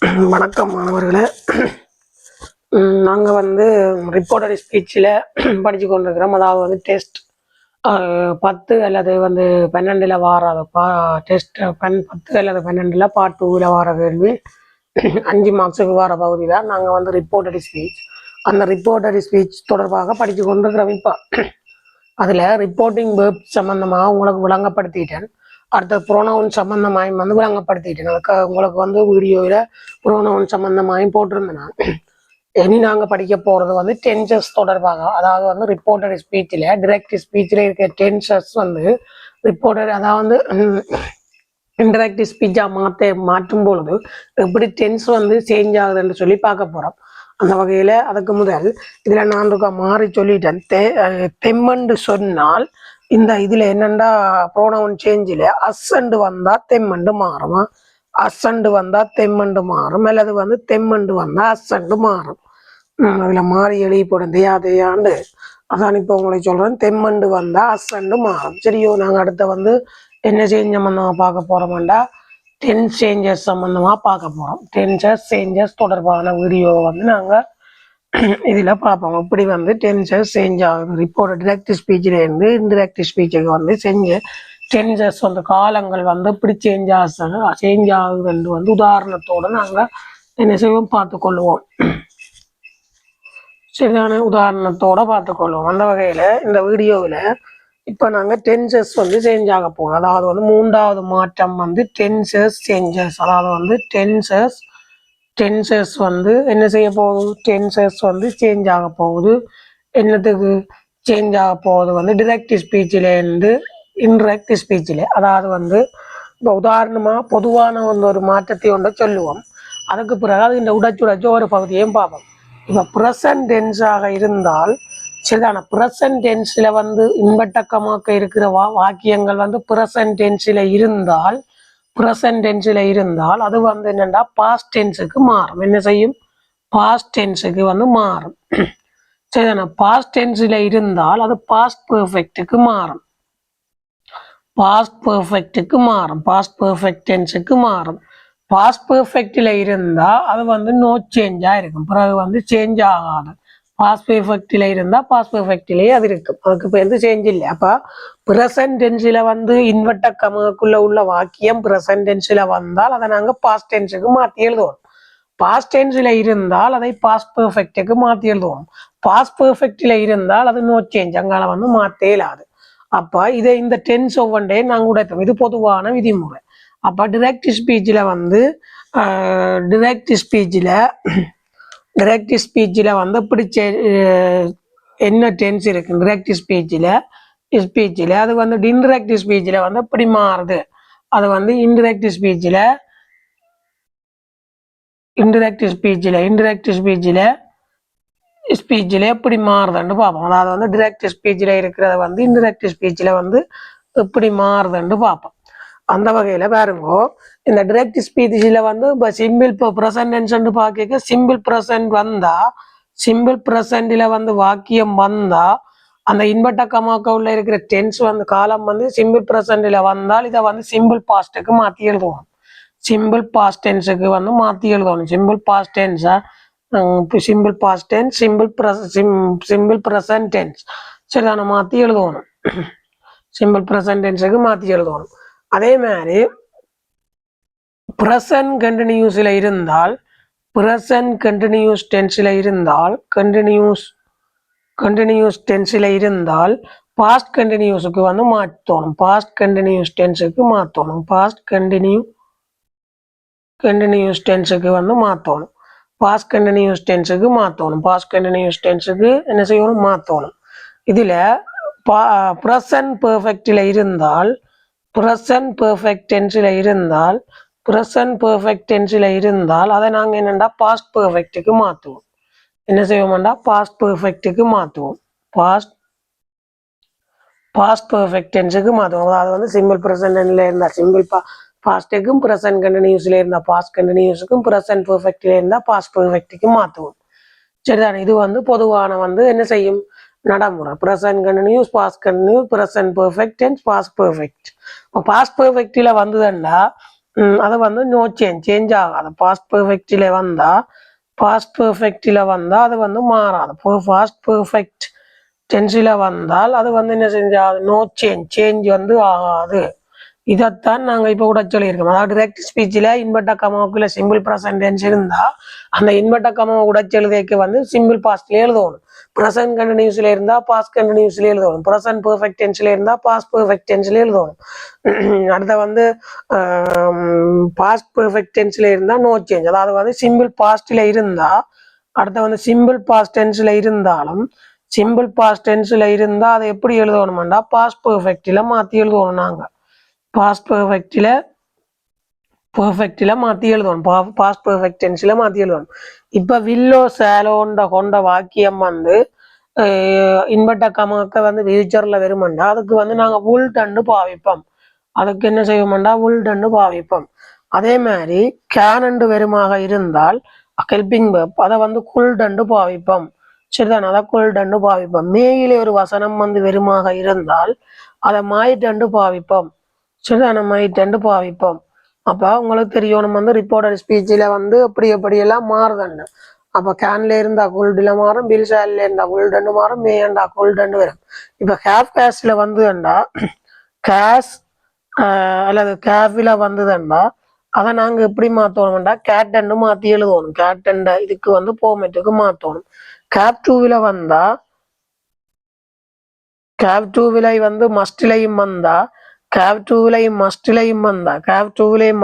வணக்கம் மாணவர்களே. நாங்கள் வந்து ரிப்போர்ட்டட் ஸ்பீச்சில் படித்து கொண்டிருக்கிறோம். அதாவது வந்து டெஸ்ட் 10 அல்லது வந்து 12 வார டெஸ்ட் 10 அல்லது 12 பார்ட் 2 வார கேள்வி 5 மார்க்ஸுக்கு வார பகுதி தான் நாங்கள் வந்து ரிப்போர்ட்டட் ஸ்பீச். அந்த ரிப்போர்ட்டட் ஸ்பீச் தொடர்பாக படித்து கொண்டிருக்கிறோம். இப்போ அதில் ரிப்போர்ட்டிங் வேர்ப் சம்மந்தமாக உங்களுக்கு விளங்கப்படுத்திட்டேன். அடுத்த ப்ரோனவுன் சம்மந்தமாயும் வந்து விளங்கப்படுத்திட்டேன். அதுக்கு உங்களுக்கு வந்து வீடியோவில் ப்ரோனவுன் சம்மந்தமாயும் போட்டிருந்தேன். இனி நாங்கள் படிக்க போகிறது வந்து டென்சஸ் தொடர்பாக. அதாவது வந்து ரிப்போர்ட்டட் ஸ்பீச்சில் டிரெக்ட் ஸ்பீச்சில் இருக்க டென்சஸ் வந்து ரிப்போர்ட்டட், அதாவது இன்டரெக்ட் ஸ்பீச்சாக மாற்றும் பொழுது எப்படி டென்ஸ் வந்து சேஞ்ச் ஆகுதுன்னு சொல்லி பார்க்க போகிறோம். அந்த வகையில் அதுக்கு முதல் இதில் நான் மாறி சொல்லிட்டேன். தெம்மண்டு சொன்னால் இந்த இதில் என்னென்னா ப்ரோனவுன் சேஞ்சில் அசண்டு வந்தால் தெம்மண்டு மாறும், அசண்டு வந்தால் தெம்மண்டு மாறும், அல்லது வந்து தெம்மண்டு வந்தால் அசண்டு மாறும். அதில் மாறி எழுதி போடும் தேயாண்டு. அதான் இப்போ உங்களுக்கு சொல்கிறேன். தெம்மண்டு வந்தால் அசண்டு மாறும். சரியோ, நாங்கள் அடுத்த வந்து என்ன சேஞ்ச் சம்மந்தமாக பார்க்க போகிறோம்டா டென்ஸ் சேஞ்சஸ் சம்மந்தமாக பார்க்க போகிறோம். டென்சஸ் சேஞ்சஸ் தொடர்பான வீடியோவை வந்து நாங்கள் இதில் பார்ப்போம். இப்படி வந்து டென்சஸ் சேஞ்ச் ஆகுது. ரிப்போர்ட் டிரெக்ட் ஸ்பீச்சிலேருந்து இன்டிரெக்ட் ஸ்பீச்சுக்கு வந்து டென்சஸ் வந்து காலங்கள் வந்து இப்படி சேஞ்ச் ஆகுதுன்னு வந்து உதாரணத்தோடு நாங்கள் என்ன செய்வோம் பார்த்துக்கொள்வோம். சரியான உதாரணத்தோடு பார்த்துக்கொள்வோம். அந்த வகையில் இந்த வீடியோவில் இப்போ நாங்கள் டென்சஸ் வந்து சேஞ்ச் ஆக போகிறோம். அதாவது வந்து 3வது மாற்றம் வந்து டென்சஸ் சேஞ்சஸ். அதாவது வந்து டென்சஸ் வந்து என்ன செய்ய போகுது? டென்சஸ் வந்து சேஞ்ச் ஆக போகுது. என்னத்துக்கு சேஞ்ச் ஆக போகுது? வந்து டிரெக்ட் ஸ்பீச்சிலேருந்து இன்டிரெக்ட் ஸ்பீச்சில். அதாவது வந்து இப்போ உதாரணமாக பொதுவான வந்து ஒரு மாற்றத்தை ஒன்றை சொல்லுவோம். அதுக்கு பிறகு அது இந்த உடைச்சுடைச்ச ஒரு பகுதியையும் பார்ப்போம். இப்போ ப்ரெசன்ட் டென்ஸாக இருந்தால் சரிதான, ப்ரெசன்ட் டென்ஸில் வந்து இன்பட்டக்கமாக்க இருக்கிற வாக்கியங்கள் வந்து ப்ரெசன்ட் டென்ஸில் இருந்தால் அது வந்து என்னென்னா பாஸ்ட் டென்ஸுக்கு மாறும். என்ன செய்யும்? பாஸ்ட் டென்ஸுக்கு வந்து மாறும். சரிதானே? பாஸ்ட் டென்ஸில் இருந்தால் அது பாஸ்ட் பெர்ஃபெக்ட்டுக்கு மாறும். பாஸ்ட் பெர்ஃபெக்ட் டென்ஸுக்கு மாறும். பாஸ்ட் பெர்ஃபெக்டில் இருந்தால் அது வந்து நோ சேஞ்சாக இருக்கும். பிறகு வந்து சேஞ்ச் ஆகாது. பாஸ்ட் பெர்ஃபெக்டில் இருந்தால் பாஸ்ட் பெர்ஃபெக்டிலேயே அது இருக்கும். அதுக்கு இப்போ எந்த சேஞ்ச் இல்லை. அப்போ ப்ரெசன்ட் டென்ஸில் வந்து இன்வெர்ட்ட கமாக்குள்ள உள்ள வாக்கியம் ப்ரெசன்ட் டென்ஸில் வந்தால் அதை நாங்கள் பாஸ்ட் டென்ஸுக்கு மாற்றி எழுதுவோம். பாஸ்ட் டென்ஸில் இருந்தால் அதை பாஸ்ட் பெர்ஃபெக்ட்டுக்கு மாற்றி எழுதுவோம். பாஸ்ட் பெர்ஃபெக்டில் இருந்தால் அது நோ சேஞ்ச், அங்கால வந்து மாற்றே இல்லாது. அப்போ இந்த டென்ஸ் ஒவ்வொன்றே நாங்கள் உடைத்தோம். இது பொதுவான விதிமுறை. அப்போ டிரெக்ட் ஸ்பீச்சில் வந்து டிரெக்ட் ஸ்பீச்சில் வந்து இப்படி என்ன டென்ஸ் இருக்கு? டிரெக்ட் ஸ்பீச்சில் அது வந்து இன்டிரெக்ட் ஸ்பீச்சில் வந்து இப்படி மாறுது. அது வந்து இன்டிரெக்ட் ஸ்பீச்சில் எப்படி மாறுதுன்னு பார்ப்போம். அதாவது வந்து டிரெக்ட் ஸ்பீச்சில் இருக்கிறத வந்து இன்டிரெக்ட் ஸ்பீச்சில் வந்து எப்படி மாறுதுன்னு பார்ப்போம். அந்த வகையில் பாருங்கோ, இந்த டிரெக்ட் ஸ்பீச்சில் வந்து இப்போ சிம்பிள் ப்ரெசன்ட் பார்க்க சிம்பிள் ப்ரெசண்டில் வந்து வாக்கியம் வந்தால் அந்த இன்வெர்ட்ட கமாக்குள்ள இருக்கிற டென்ஸ் வந்து காலம் வந்து சிம்பிள் ப்ரெசண்டில் வந்தால் இதை வந்து சிம்பிள் பாஸ்ட்டுக்கு மாற்றி எழுதுவோம். சிம்பிள் பாஸ்ட் டென்ஸுக்கு வந்து மாற்றி எழுதணும். சிம்பிள் பாஸ்ட் டென்ஸா simple past tense, simple present tense சரிதான மாற்றி எழுதணும். சிம்பிள் ப்ரெசன்ட் டென்ஸுக்கு மாற்றி எழுதணும். அதே மாதிரி ப்ரெசன்ட் கண்டினியூஸில் இருந்தால் கண்டினியூஸ் டென்ஸில் இருந்தால் பாஸ்ட் கண்டினியூஸுக்கு வந்து மாற்றணும். பாஸ்ட் கண்டினியூஸ் டென்ஸுக்கு வந்து மாற்றணும். பாஸ்ட் கண்டினியூஸ் டென்ஸுக்கு என்ன செய்யணும்? மாற்றணும். இதில் ப்ரெசன்ட் பெர்ஃபெக்டில் இருந்தால் ப்ரெசன்ட் பெர்ஃபெக்ட் டென்ஸில் இருந்தால் அதை நாங்கள் என்னென்னா பாஸ்ட் பெர்ஃபெக்ட்டுக்கு மாற்றுவோம். என்ன செய்வோம்டா? பாஸ்ட் பெர்ஃபெக்ட்டுக்கு மாற்றுவோம். பாஸ்ட் பெர்ஃபெக்ட் டென்ஸுக்கு மாற்றுவோம். அதாவது வந்து சிம்பிள் ப்ரெசன்ட்ல இருந்தால் சிம்பிள் பாஸ்ட்டுக்கும் ப்ரெசன்ட் கண்டினியூஸில் இருந்தால் பாஸ்ட் கண்டினியூஸுக்கும் ப்ரெசன்ட் பெர்ஃபெக்டில் இருந்தால் பாஸ்ட் பெர்ஃபெக்ட்டுக்கு மாற்றுவோம். சரிதானே? இது வந்து பொதுவான வந்து என்ன செய்யும் நடைமுறை. Present continuous, past continuous, present perfect tense, past perfect. பாஸ்ட் பெர்ஃபெக்டில் வந்ததுன்னா அது வந்து நோ சேஞ்ச் ஆகாது. பாஸ்ட் பெர்ஃபெக்டில் வந்தால் அது வந்து மாறாது. பாஸ்ட் பெர்ஃபெக்ட் டென்ஸில் வந்தால் அது வந்து என்ன செஞ்சாது, நோ சேஞ்ச் வந்து ஆகாது. இதைத்தான் நாங்கள் இப்போ கூட சொல்லியிருக்கோம். அதாவது டிரெக்ட் ஸ்பீச்சில் இன்வெர்டர் கமாவுக்குள்ள சிம்பிள் ப்ரெசன்ட் டென்ஸ் இருந்தால் அந்த இன்வெர்டர் கமாவை உடச்செழுதைக்கு வந்து சிம்பிள் பாஸ்ட்ல எழுதணும். ப்ரெசன்ட் கண்டினியூஸ்ல இருந்தால் பாஸ்ட் கண்டினியூஸ்ல எழுதணும். ப்ரெசன்ட் பெர்ஃபெக்ட் டென்ஸ்ல இருந்தால் பாஸ்ட் பெர்ஃபெக்ட் டென்ஸ்ல எழுதணும். அடுத்த வந்து பாஸ்ட் பெர்ஃபெக்ட் டென்ஸ்ல இருந்தால் நோ சேஞ்ச், அதாவது வந்து சிம்பிள் பாஸ்ட்ல இருந்தால், அடுத்த வந்து சிம்பிள் பாஸ்ட் டென்ஸ்ல இருந்தாலும் சிம்பிள் பாஸ்ட் டென்ஸ்ல இருந்தால் அதை எப்படி எழுதணும்னா பாஸ்ட் பெர்ஃபெக்டில் மாற்றி எழுதணும். நாங்கள் பாஸ்ட் பெர்ஃபெக்டில் மாற்றி எழுதணும். பாஸ்ட் பெர்ஃபெக்ட் டென்ஸில் மாற்றி எழுதணும். இப்போ வில்லோ சேலோன்ற கொண்ட வாக்கியம் வந்து இன்வெர்டர் கமாக்க வந்து ஃபியூச்சரில் வருமெண்டா அதுக்கு வந்து நாங்கள் வுல்டன்னு பாவிப்போம். அதுக்கு என்ன செய்வோம்டா, வுல்டன்னு பாவிப்போம். அதே மாதிரி கேனண்டு வெறுமாக இருந்தால் ஹெல்பிங் வெர்ப் அதை வந்து குல்டன்னு பாவிப்போம். சரிதான், அதை குல்டன்னு பாவிப்போம். மேயிலே ஒரு வசனம் வந்து வெறுமாக இருந்தால் அதை மாயிட்டண்டு பாவிப்போம். சரிதான், மாயிட்டண்டு பாவிப்போம். அப்போ உங்களுக்கு தெரியும் நம்ம வந்து ரிப்போர்ட்டர் ஸ்பீச்சில் வந்து எப்படியெல்லாம் மாறுதுன்னு. அப்போ கேன்ல இருந்தால் குல்டில் மாறும், பில்சாலில் இருந்தால் குல்டன்னு மாறும், மேயண்டா குல்டன்னு வரும். இப்போ ஹேப் கேஸில் வந்துதுண்டா கேஸ் அல்லது கேஃபில் வந்ததுண்டா அதை நாங்கள் எப்படி மாற்றணும்டா கேட்டன்னு மாற்றி எழுதணும். கேட்டண்ட இதுக்கு வந்து போமெட்டுக்கு மாற்றணும். கேப் டூவில் வந்தால் கேப் டூவிலை வந்து மஸ்டிலையும் வந்தா கேப் டூவிலையும் மஸ்டிலையும் வந்தா கேப் டூவிலையும்